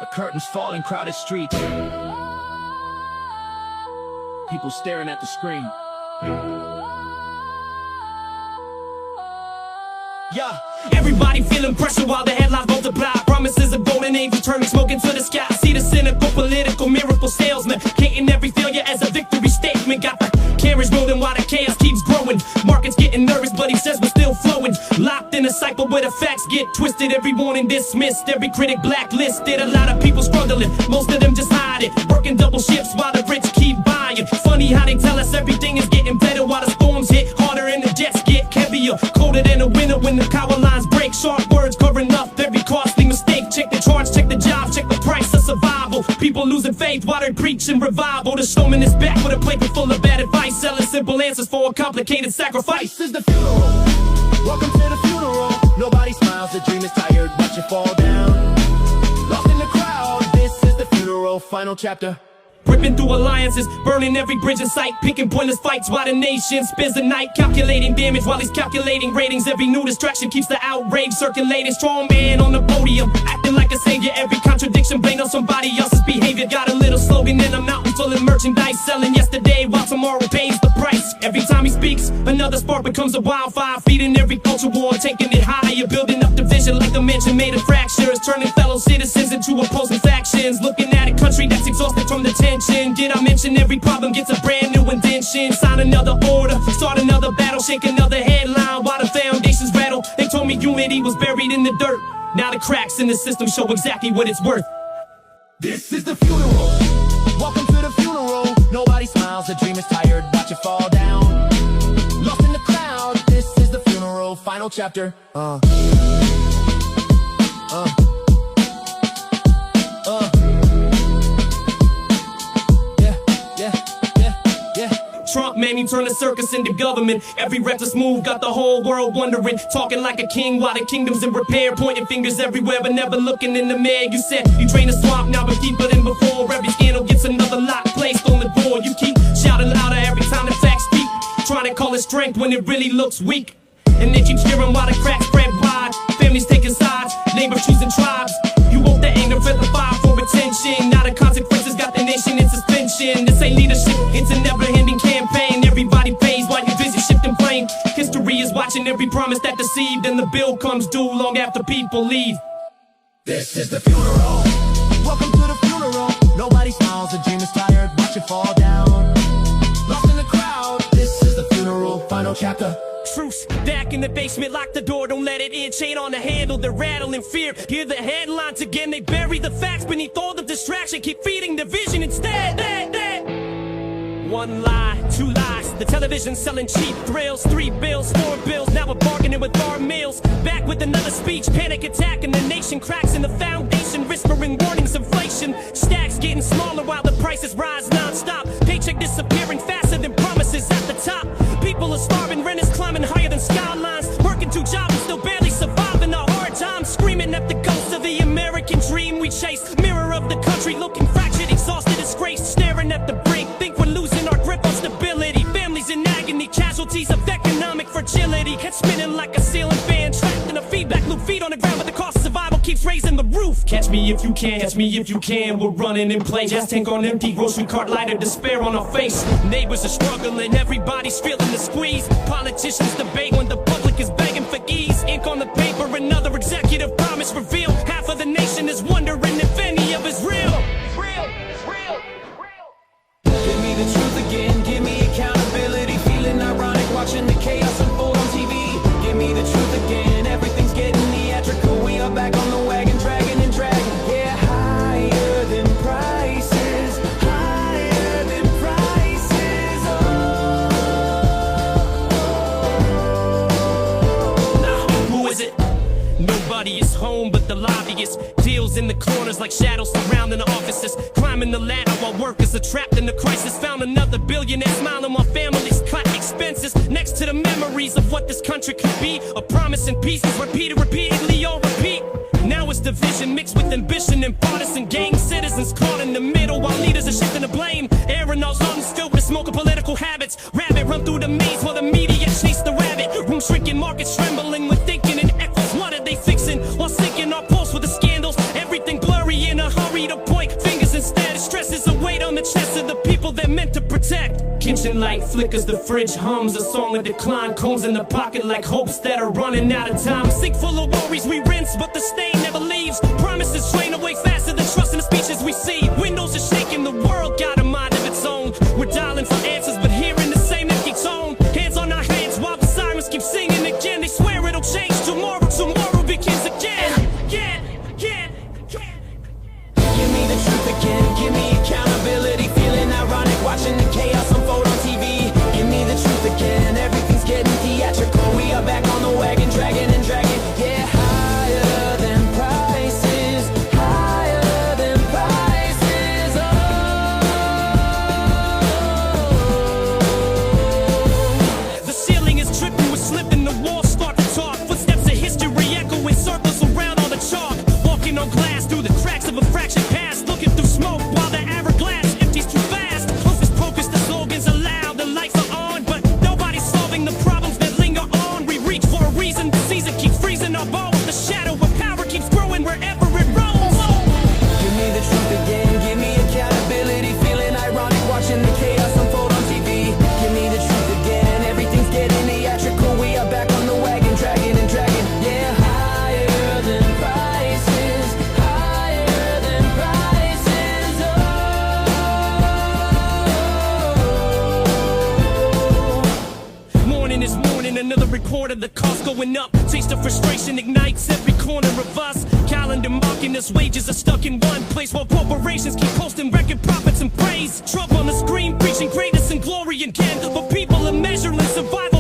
The curtains fall in crowded streets. People staring at the screen. Yeah, everybody feeling pressure while the headlines multiply. Promises of golden angels turning smoke into the sky. See the cynical political miracle salesman hating every failure as a victory statement. Got the cameras rolling while the chaos keeps growing. Markets getting nervous, but he says we're still flowing. Locked in a cycle where the facts get twisted. Every warning dismissed, every critic blacklisted. A lot of people struggling, most of them just hide it. Working double shifts while the rich keep buying. Funny how they tell us everything is getting better while the storms hit harder and the jets get heavier. Colder than a winter when the power lines break. Sharp words covering up every costly mistake. Check the charge, check the job, check the price of survival. People losing faith while they're preaching revival. The showman is back with a plate full of bad advice, selling simple answers for a complicated sacrifice. This is the funeral. Welcome to the funeral. Nobody smiles, the dream is tired, watch it fall down. Lost in the crowd, this is the funeral, final chapter. Ripping through alliances, burning every bridge in sight, picking pointless fights while the nation spends the night calculating damage while he's calculating ratings. Every new distraction keeps the outrage circulating. Strong man on the podium, acting like a savior. Every contradiction blamed on somebody else's behavior. Got a little slogan in a mountain full of merchandise, selling yesterday while tomorrow pays the price. Every time he speaks, another spark becomes a wildfire, feeding every culture war, taking it higher, building up division like the mansion made of fractures, turning fellow citizens into opposing factions. Looking at a country that's exhausted from the tension. Did I mention every problem gets a brand new indention? Sign another order, start another battle, shake another headline while the foundations rattle. They told me unity was buried in the dirt. Now the cracks in the system show exactly what it's worth. This is the funeral. Welcome to the funeral. Nobody smiles, the dream is tired, watch it fall down. Lost in the crowd, this is the funeral, final chapter. Trump made me turn the circus into government. Every reckless move got the whole world wondering. Talking like a king while the kingdom's in repair. Pointing fingers everywhere but never looking in the mirror. You said you drain the swamp now but deeper than before. Every scandal gets another lock placed on the door. You keep shouting louder every time the facts speak, trying to call it strength when it really looks weak. And they keep cheering while the cracks spread wide. Families taking sides, neighbors choosing tribes. You woke the anger, fed the fire for attention. Now the consequences got the nation in suspension. This ain't leadership, it's a never-ending campaign. Everybody pays while you're busy shifting blame. History is watching every promise that deceived, and the bill comes due long after people leave. This is the funeral. Welcome to the funeral. Nobody smiles, the dream is tired, watch it fall down. Lost in the crowd, this is the funeral, final chapter. Truce, back in the basement, lock the door, don't let it in. Chain on the handle, they're rattling fear. Hear the headlines again, they bury the facts beneath all the distraction. Keep feeding the vision instead. One lie, two lies. The television selling cheap thrills. 3 bills, 4 bills. Now we're bargaining with our meals. Back with another speech. Panic attack and the nation cracks in the foundation. Whispering warnings, inflation. Stacks getting smaller while the prices rise non-stop. Paycheck disappearing faster than promises at the top. People are starving, rent is climbing higher than skylines. Working 2 jobs and still barely surviving our hard times. Screaming at the ghost of the American dream we chase. Mirror of the country looking fractured, exhausted, disgraced. Staring at the brink, think we're losing our grip on stability. Families in agony, casualties of economic fragility. Head spinning like a ceiling fan, trapped in a feedback loop. Feet on the ground but the cost of survival keeps raising the roof. Catch me if you can, catch me if you can. We're running in place, gas tank on empty, grocery cart lighter, despair on our face. Neighbors are struggling, everybody's feeling the squeeze. Politicians debate when the public is begging for ease. Ink on the paper, another executive promise revealed. Half of the nation is wondering if any of it's real. Give me the truth again, give me accountability. Feeling ironic watching the chaos unfold on TV. Give me the truth again, everything's getting theatrical. We are back on the wagon, dragging and dragging. Yeah, higher than prices, higher than prices. Who is it? Nobody is home but the lobbyist. Deals in the corners like shadows surrounding the offices. Climbing the ladder while workers are trapped in the crisis. Found another billionaire smiling while families cut expenses. Next to the memories of what this country could be. A promise in pieces repeated repeatedly on repeat. Now it's division mixed with ambition and partisan gain. Citizens caught in the middle while leaders are shifting the blame. Airing those unstilled with smoke of political habits. Rabbit run through the maze while the media chase the rabbit. Room shrinking, markets trembling with thinking and echoes. What are they fixing? While sinking our pulse with the scandals. Everything blurry in a hurry. protect. Kitchen light flickers, the fridge hums. A song of decline combs in the pocket like hopes that are running out of time. Sink full of worries we rinse, but the stain never leaves. Promises drain away faster than trust in the speeches we see. Windows are shaking, the world got a mind of its own. We're dialing for answers, but hearing the same empty tone. Hands on our hands while the sirens keep singing again. They swear it'll change tomorrow, tomorrow begins again. Give me the truth again, give me accountability. Feeling ironic, watching the chaos unfold on TV. Give me the truth again, everything's getting theatrical. We are back on the wagon, dragging and dragging. Yeah, higher than prices, higher than prices. Oh. The ceiling is dripping, we're slipping, the walls start to talk. Footsteps of history echoing circles around all the chalk. Walking on glass through the cracks of a fractured past. Looking through smoke while the hourglass empties too fast. Hocus pocus, the slogans are loud, the lights are on, but nobody's solving the problems that linger on. We reach for a reason, the season keeps freezing our bones. The shadow of power keeps growing wherever it roams. Give me the truth again, give me accountability. Feeling ironic, watching the chaos unfold on TV. Give me the truth again, everything's getting theatrical. We are back on the wagon, dragging and dragging. Yeah, higher than prices, higher than prices. Oh. Morning is morning, another report of the cost going up. Taste of frustration ignites every corner of us. Calendar marking us, wages are stuck in one place while corporations keep posting record profits and praise. Trump on the screen preaching greatness and glory again, but people are measuring survival